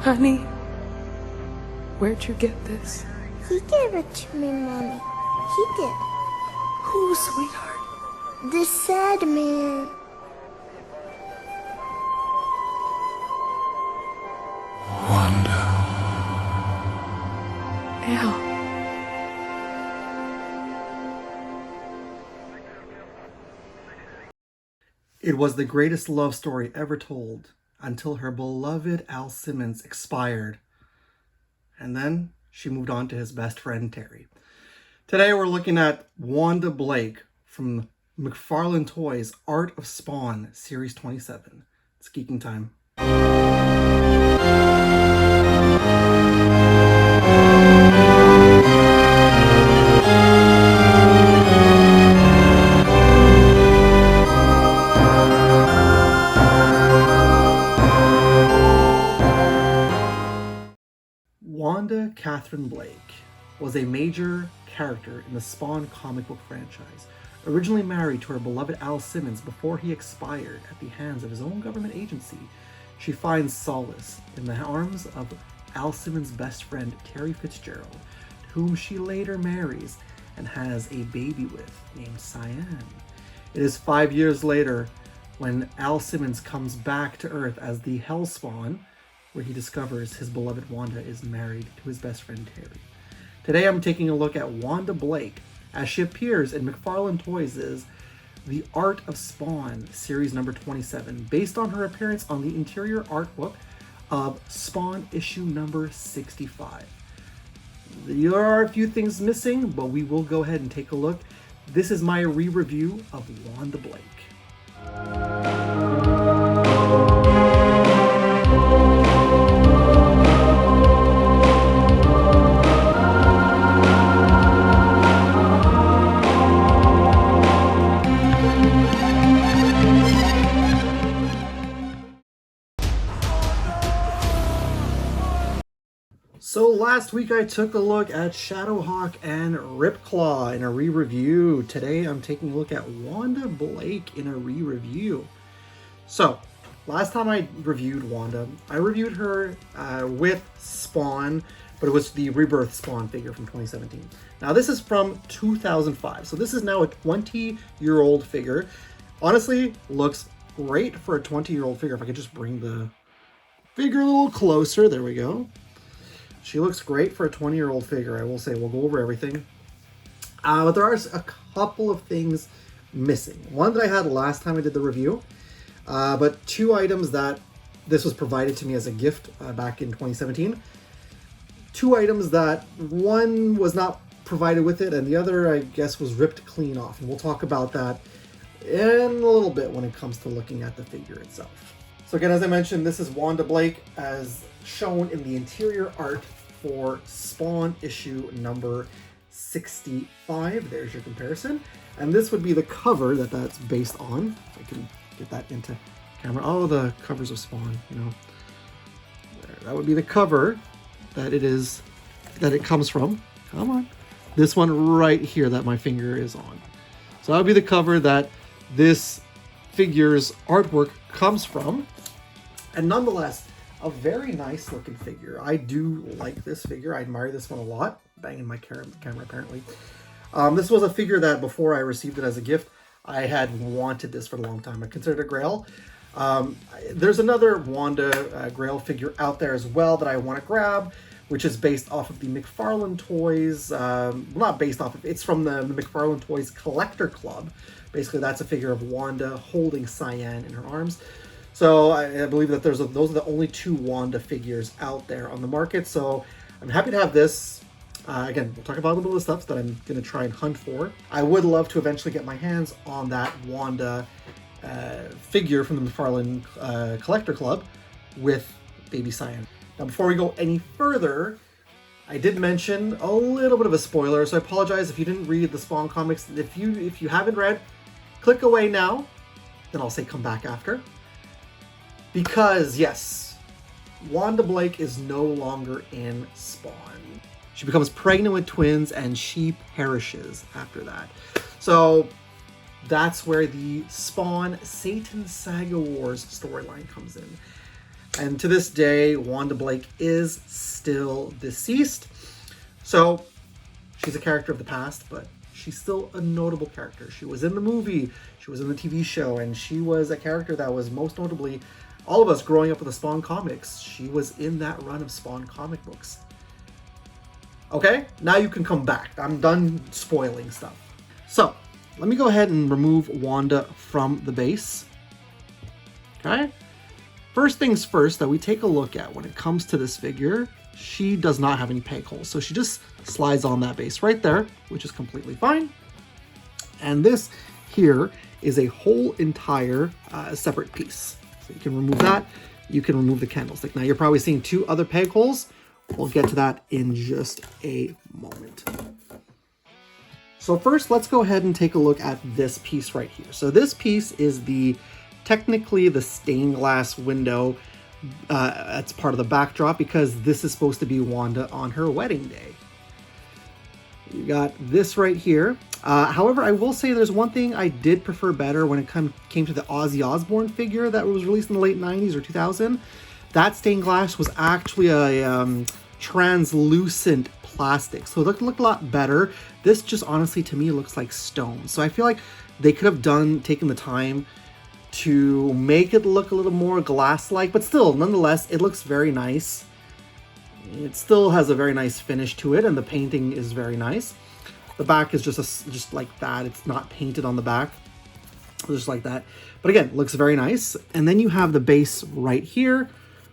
Honey, where'd you get this? He gave it to me, Mommy. He did. Who, sweetheart? The sad man. Wanda. Al. It was the greatest love story ever told until her beloved Al Simmons expired. And then she moved on to his best friend, Terry. Today we're looking at Wanda Blake from McFarlane Toys' Art of Spawn, Series 27. It's geeking time. Wanda Catherine Blake was a major character in the Spawn comic book franchise, originally married to her beloved Al Simmons before he expired at the hands of his own government agency. She finds solace in the arms of Al Simmons' best friend Terry Fitzgerald, whom she later marries and has a baby with named Cyan. It is 5 years later when Al Simmons comes back to Earth as the Hellspawn, where he discovers his beloved Wanda is married to his best friend Terry. Today I'm taking a look at Wanda Blake as she appears in McFarlane Toys' The Art of Spawn, series number 27, based on her appearance on the interior art book of Spawn issue number 65. There are a few things missing, but we will go ahead and take a look. This is my re-review of Wanda Blake. So last week I took a look at Shadowhawk and Ripclaw in a re-review. Today I'm taking a look at Wanda Blake in a re-review. So, last time I reviewed Wanda, I reviewed her with Spawn, but it was the Rebirth Spawn figure from 2017. Now this is from 2005, so this is now a 20-year-old figure. Honestly, looks great for a 20-year-old figure. If I could just bring the figure a little closer, there we go. She looks great for a 20-year-old figure, I will say. We'll go over everything. But there are a couple of things missing. One that I had last time I did the review, but two items that this was provided to me as a gift back in 2017. Two items that one was not provided with it, and the other, I guess, was ripped clean off. And we'll talk about that in a little bit when it comes to looking at the figure itself. So again, as I mentioned, this is Wanda Blake as shown in the interior art for Spawn issue number 65. There's your comparison. And this would be the cover that's based on. If I can get that into camera. Oh, the covers of Spawn, you know. There, that would be the cover that it comes from. Come on. This one right here that my finger is on. So that would be the cover that this figure's artwork comes from. And nonetheless, a very nice looking figure. I do like this figure. I admire this one a lot. Banging my camera apparently. This was a figure that before I received it as a gift, I had wanted this for a long time. I considered a Grail. There's another Wanda Grail figure out there as well that I want to grab, which is based off of the McFarlane Toys. Not based off of, it's from the McFarlane Toys Collector Club. Basically, that's a figure of Wanda holding Cyan in her arms. So I believe that those are the only two Wanda figures out there on the market. So I'm happy to have this. Again, we'll talk about a little bit of the stuff that I'm going to try and hunt for. I would love to eventually get my hands on that Wanda figure from the McFarlane Collector Club with Baby Cyan. Now, before we go any further, I did mention a little bit of a spoiler, so I apologize if you didn't read the Spawn comics. If you haven't read, click away now. Then I'll say come back after. Because, yes, Wanda Blake is no longer in Spawn. She becomes pregnant with twins and she perishes after that. So that's where the Spawn Satan Saga Wars storyline comes in. And to this day, Wanda Blake is still deceased. So she's a character of the past, but she's still a notable character. She was in the movie, she was in the TV show, and she was a character that was most notably, all of us growing up with the Spawn comics, she was in that run of Spawn comic books. Okay, now you can come back. I'm done spoiling stuff. So, let me go ahead and remove Wanda from the base. Okay? First things first that we take a look at when it comes to this figure, she does not have any peg holes. So she just slides on that base right there, which is completely fine. And this here is a whole entire separate piece. So you can remove that. You can remove the candlestick. Now you're probably seeing two other peg holes. We'll get to that in just a moment. So first, let's go ahead and take a look at this piece right here. So this piece is technically the stained glass window. That's part of the backdrop because this is supposed to be Wanda on her wedding day. You got this right here. However, I will say there's one thing I did prefer better when it came to the Ozzy Osbourne figure that was released in the late 90s or 2000. That stained glass was actually a translucent plastic, so it looked a lot better. This just honestly to me looks like stone. So I feel like they could have taken the time to make it look a little more glass-like, but still, nonetheless, it looks very nice. It still has a very nice finish to it, and the painting is very nice. The back is just like that. It's not painted on the back, just like that. But again, looks very nice. And then you have the base right here,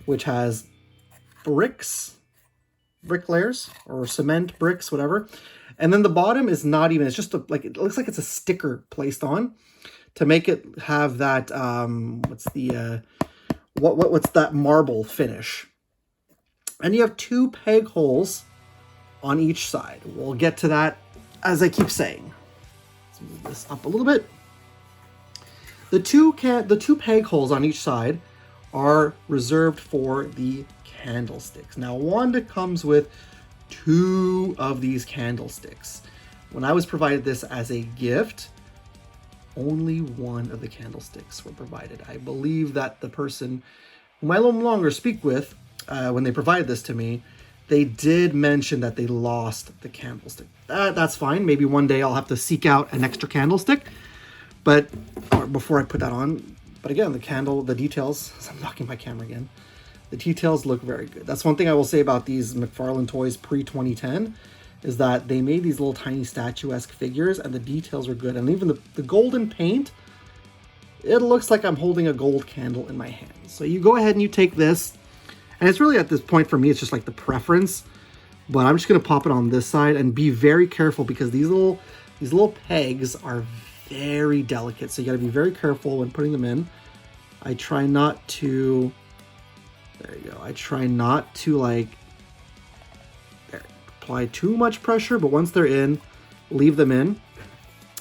which has brick layers or cement bricks, whatever. And then the bottom is not even, it's just it looks like it's a sticker placed on to make it have that, what's that marble finish. And you have two peg holes on each side. We'll get to that as I keep saying. Let's move this up a little bit. The two peg holes on each side are reserved for the candlesticks. Now, Wanda comes with two of these candlesticks. When I was provided this as a gift, only one of the candlesticks were provided. I believe that the person whom I no longer speak with, when they provided this to me, they did mention that they lost the candlestick. That's fine. Maybe one day I'll have to seek out an extra candlestick, but before I put that on. But again, the details, I'm knocking my camera again. The details look very good. That's one thing I will say about these McFarlane toys pre-2010, is that they made these little tiny statuesque figures and the details are good. And even the golden paint, it looks like I'm holding a gold candle in my hand. So you go ahead and you take this, and it's really at this point for me, it's just like the preference, but I'm just gonna pop it on this side and be very careful because these little pegs are very delicate. So you gotta be very careful when putting them in. I try not to, there you go. I try not to apply too much pressure, but once they're in, leave them in.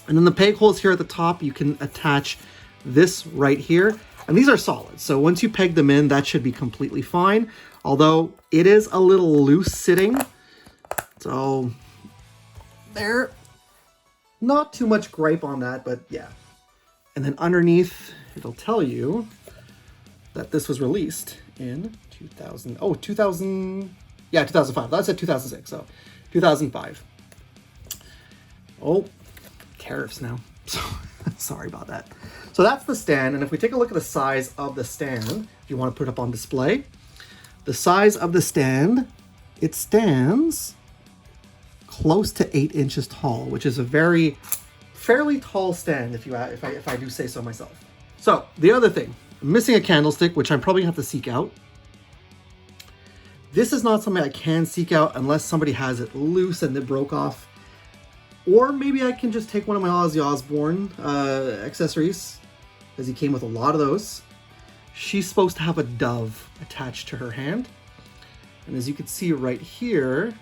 And then the peg holes here at the top, you can attach this right here. And these are solid. So once you peg them in, that should be completely fine. Although it is a little loose sitting. So there, not too much gripe on that, but yeah. And then underneath, it'll tell you that this was released in 2005. That's at 2006, so 2005. Oh, tariffs now. So sorry about that. So that's the stand, and if we take a look at the size of the stand, if you want to put it up on display, the size of the stand, it stands close to 8 inches tall, which is a fairly tall stand, if I do say so myself. So the other thing, I'm missing a candlestick, which I'm probably gonna have to seek out. This is not something I can seek out unless somebody has it loose and it broke off. Or maybe I can just take one of my Ozzy Osbourne accessories, because he came with a lot of those. She's supposed to have a dove attached to her hand. And as you can see right here,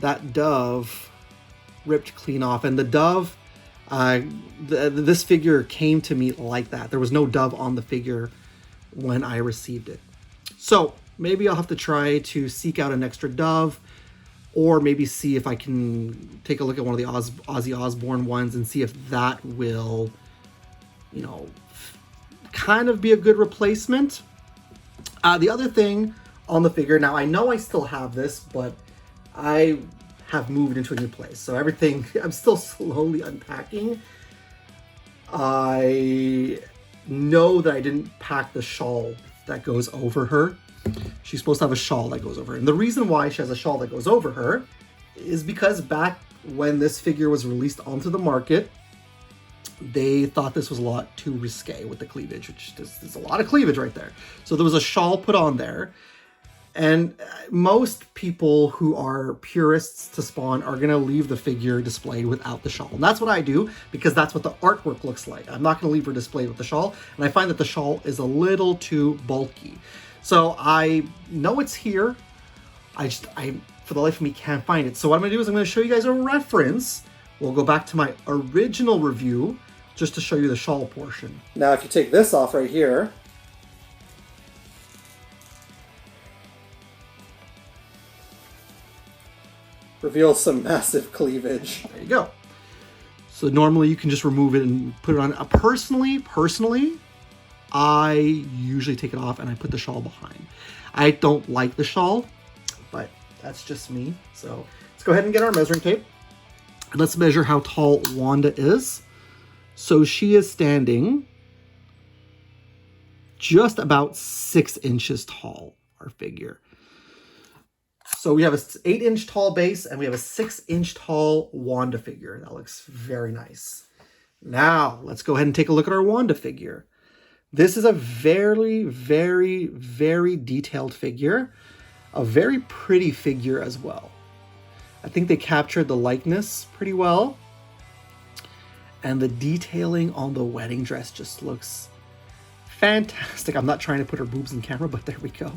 that dove ripped clean off. And the dove, this figure came to me like that. There was no dove on the figure when I received it. So maybe I'll have to try to seek out an extra dove, or maybe see if I can take a look at one of the Ozzy Osbourne ones and see if that will, kind of be a good replacement. The other thing on the figure, now I know I still have this, but I have moved into a new place. So everything, I'm still slowly unpacking. I know that I didn't pack the shawl that goes over her. She's supposed to have a shawl that goes over her. And the reason why she has a shawl that goes over her is because back when this figure was released onto the market, they thought this was a lot too risque with the cleavage, which there's a lot of cleavage right there. So there was a shawl put on there. And most people who are purists to Spawn are going to leave the figure displayed without the shawl. And that's what I do, because that's what the artwork looks like. I'm not going to leave her displayed with the shawl. And I find that the shawl is a little too bulky. So I know it's here. I for the life of me, can't find it. So what I'm going to do is I'm going to show you guys a reference. We'll go back to my original review just to show you the shawl portion. Now, if you take this off right here, reveals some massive cleavage. There you go. So normally you can just remove it and put it on. Personally, I usually take it off and I put the shawl behind. I don't like the shawl, but that's just me. So let's go ahead and get our measuring tape. And let's measure how tall Wanda is. So she is standing just about 6 inches tall, our figure. So we have an 8-inch tall base and we have a 6-inch tall Wanda figure. That looks very nice. Now, let's go ahead and take a look at our Wanda figure. This is a very, very, very detailed figure. A very pretty figure as well. I think they captured the likeness pretty well. And the detailing on the wedding dress just looks fantastic. I'm not trying to put her boobs in camera, but there we go.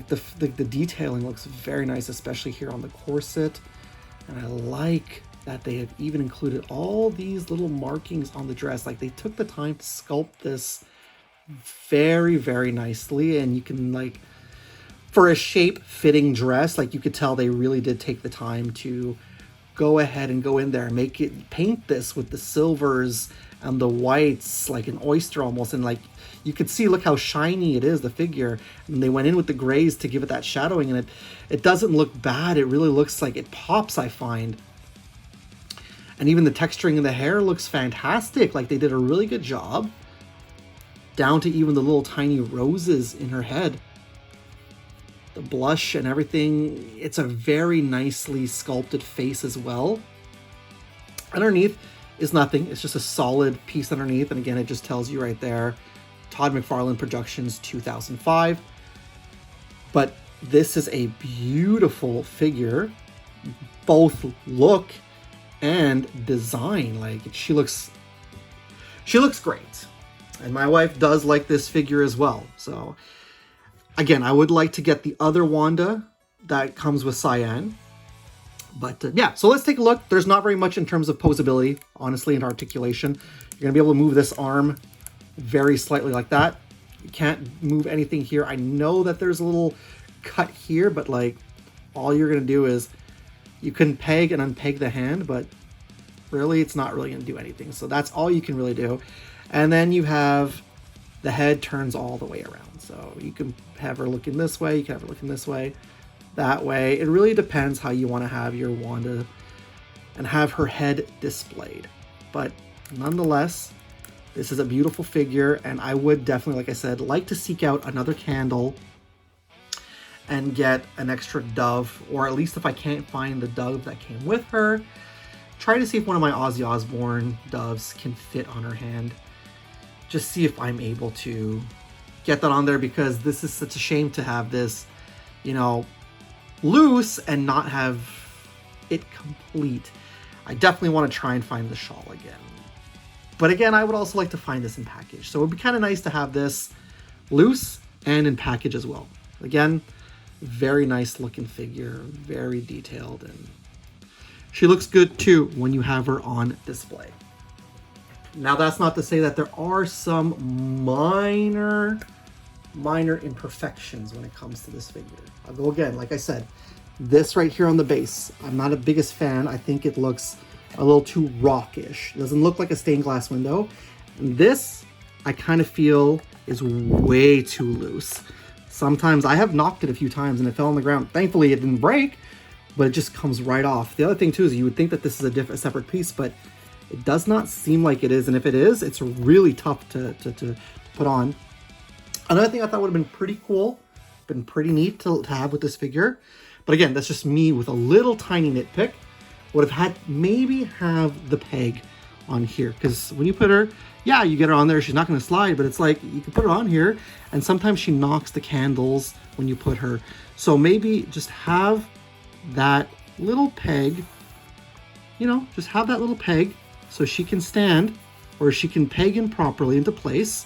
The detailing looks very nice, especially here on the corset. And I like that they have even included all these little markings on the dress. Like, they took the time to sculpt this very, very nicely. And you can, like, for a shape-fitting dress, like, you could tell they really did take the time to go ahead and go in there and paint this with the silvers and the whites, like an oyster almost. And, like, you could see, look how shiny it is, the figure. And they went in with the grays to give it that shadowing, and it doesn't look bad. It really looks like it pops, I find. And even the texturing in the hair looks fantastic. Like, they did a really good job, down to even the little tiny roses in her head. The blush and everything. It's a very nicely sculpted face as well. Underneath is nothing. It's just a solid piece underneath. And again, it just tells you right there, Todd McFarlane Productions 2005. But this is a beautiful figure, both look and design. Like, she looks great. And my wife does like this figure as well. So again, I would like to get the other Wanda that comes with Cyan. But yeah, so let's take a look. There's not very much in terms of posability, honestly, and articulation. You're going to be able to move this arm very slightly like that. You can't move anything here. I know that there's a little cut here, but like, all you're going to do is you can peg and unpeg the hand, but really it's not really going to do anything. So that's all you can really do. And then you have the head turns all the way around. So you can have her looking this way, you can have her looking this way, that way. It really depends how you want to have your Wanda and have her head displayed. But nonetheless, this is a beautiful figure, and I would definitely, like I said, like to seek out another candle and get an extra dove, or at least if I can't find the dove that came with her, try to see if one of my Ozzy Osbourne doves can fit on her hand. Just see if I'm able to get that on there, because this is such a shame to have this, you know, loose and not have it complete. I definitely want to try and find the shawl again. But again, I would also like to find this in package. So it would be kind of nice to have this loose and in package as well. Again, very nice looking figure, very detailed, and she looks good too when you have her on display. Now, that's not to say that there are some minor imperfections when it comes to this figure. I'll go again, like I said, this right here on the base, I'm not a biggest fan. I think it looks a little too rockish. It doesn't look like a stained glass window. And this, I kind of feel, is way too loose. Sometimes I have knocked it a few times and it fell on the ground. Thankfully, it didn't break, but it just comes right off. The other thing too is you would think that this is a separate piece, but it does not seem like it is. And if it is, it's really tough to put on. Another thing I thought would have been pretty cool, been pretty neat to have with this figure. But again, that's just me with a little tiny nitpick. Would have had maybe have the peg on here, because when you put her, yeah, you get her on there, she's not going to slide, but it's like you can put it on here, and sometimes she knocks the candles when you put her. So maybe just have that little peg, you know, just have that little peg so she can stand, or she can peg in properly into place,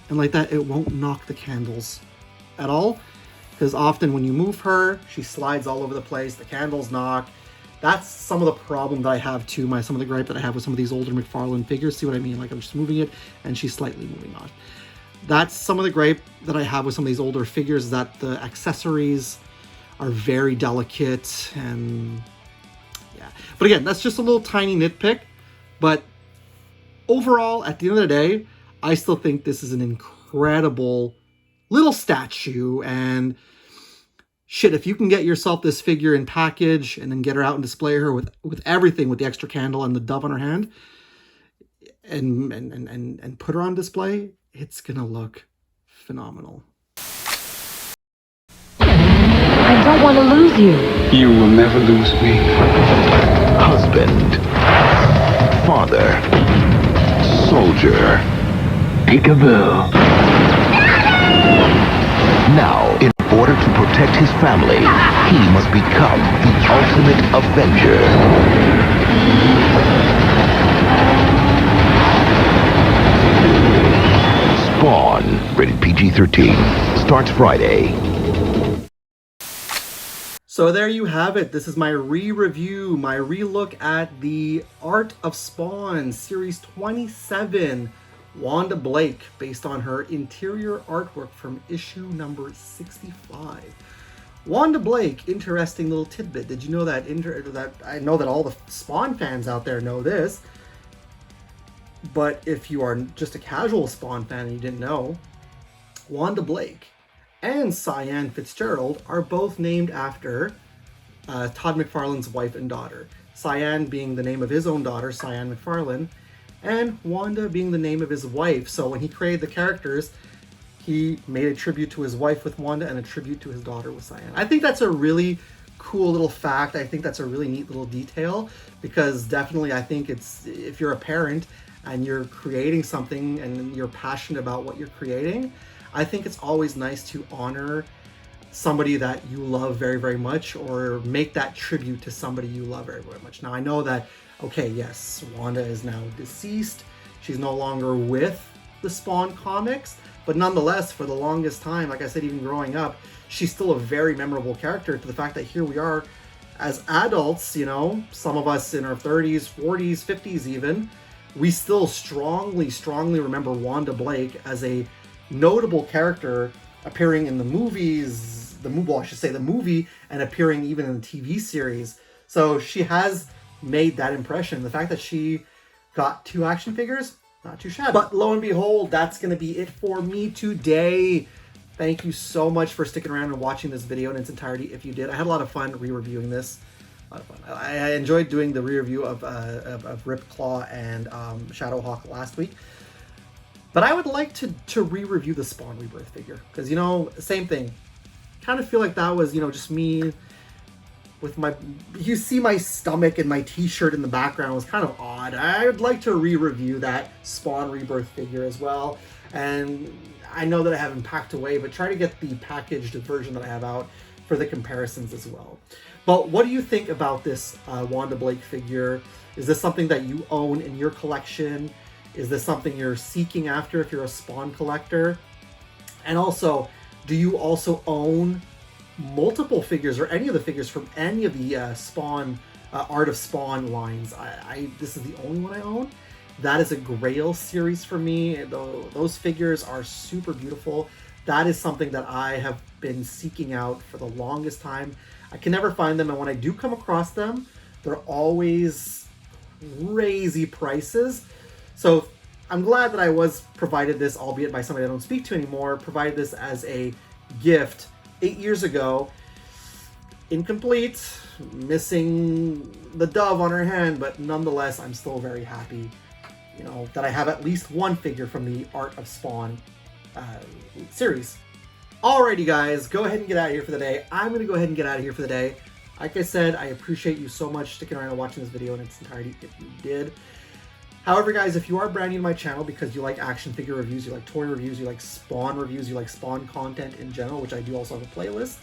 and like that it won't knock the candles at all, because often when you move her, she slides all over the place, the candles knock. That's some of the problem that I have too, some of the gripe that I have with some of these older McFarlane figures. See what I mean? Like I'm just moving it and she's slightly moving on. That's some of the gripe that I have with some of these older figures, that the accessories are very delicate, and yeah. But again, that's just a little tiny nitpick. But overall, at the end of the day, I still think this is an incredible little statue. And shit, if you can get yourself this figure in package and then get her out and display her with everything, with the extra candle and the dove on her hand, and put her on display, it's gonna look phenomenal. I don't want to lose you. You will never lose me. Husband, father, soldier, peekaboo. Now, in order to protect his family, he must become the ultimate avenger. Spawn, rated PG-13, starts Friday. So there you have it. This is my re-review, my re-look at the Art of Spawn Series 27, Wanda Blake, based on her interior artwork from issue number 65. Wanda Blake, interesting little tidbit. Did you know that? That I know that all the Spawn fans out there know this, but if you are just a casual Spawn fan and you didn't know, Wanda Blake and Cyan Fitzgerald are both named after Todd McFarlane's wife and daughter. Cyan being the name of his own daughter, Cyan McFarlane, and Wanda being the name of his wife. So when he created the characters, he made a tribute to his wife with Wanda and a tribute to his daughter with Cyan. I think that's a really cool little fact. I think that's a really neat little detail, because definitely I think it's, if you're a parent and you're creating something and you're passionate about what you're creating, I think it's always nice to honor somebody that you love very, very much, or make that tribute to somebody you love very, very much. Now I know that, okay, yes, Wanda is now deceased. She's no longer with the Spawn comics, but nonetheless, for the longest time, like I said, even growing up, she's still a very memorable character, to the fact that here we are as adults, you know, some of us in our 30s, 40s, 50s even, we still strongly remember Wanda Blake as a notable character, appearing in the movies, the movie, and appearing even in the TV series. So she has made that impression. The fact that she got 2 action figures, not too shabby. But lo and behold, that's going to be it for me today. Thank you so much for sticking around and watching this video in its entirety. If you did, I had a lot of fun re-reviewing this. A lot of fun. I enjoyed doing the re-review of Rip Claw and Shadowhawk last week. But I would like to re-review the Spawn Rebirth figure, because, you know, same thing. Kind of feel like that was, you know, just me with my, you see my stomach and my t-shirt in the background was kind of odd. I would like to re-review that Spawn Rebirth figure as well. And I know that I haven't packed away, but try to get the packaged version that I have out for the comparisons as well. But what do you think about this Wanda Blake figure? Is this something that you own in your collection? Is this something you're seeking after if you're a Spawn collector? And also, do you also own multiple figures or any of the figures from any of the Spawn, Art of Spawn lines? This is the only one I own. That is a Grail series for me. Those figures are super beautiful. That is something that I have been seeking out for the longest time. I can never find them, and when I do come across them, they're always crazy prices. So I'm glad that I was provided this, albeit by somebody I don't speak to anymore, provided this as a gift 8 years ago. Incomplete, missing the dove on her hand, but nonetheless, I'm still very happy, you know, that I have at least one figure from the Art of Spawn series. Alrighty guys, go ahead and get out of here for the day. I'm going to go ahead and get out of here for the day. Like I said, I appreciate you so much sticking around and watching this video in its entirety if you did. However, guys, if you are brand new to my channel because you like action figure reviews, you like toy reviews, you like Spawn reviews, you like Spawn content in general, which I do also have a playlist,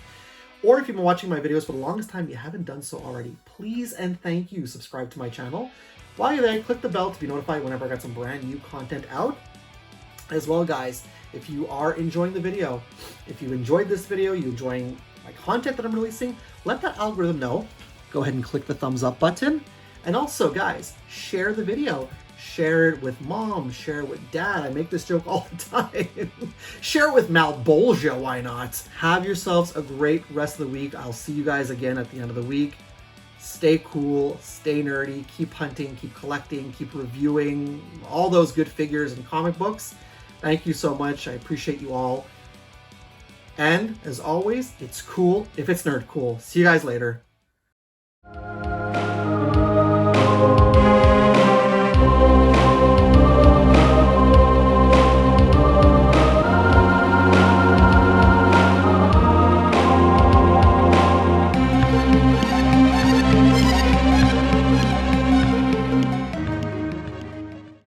or if you've been watching my videos for the longest time, you haven't done so already, please and thank you, subscribe to my channel. While you're there, click the bell to be notified whenever I got some brand new content out. As well, guys, if you are enjoying the video, if you enjoyed this video, you're enjoying my content that I'm releasing, let that algorithm know. Go ahead and click the thumbs up button. And also, guys, share the video. Share it with mom, share it with dad. I make this joke all the time. Share it with Malbolgia, why not? Have yourselves a great rest of the week. I'll see you guys again at the end of the week. Stay cool, stay nerdy, keep hunting, keep collecting, keep reviewing all those good figures and comic books. Thank you so much. I appreciate you all. And as always, it's cool if it's nerd cool. See you guys later.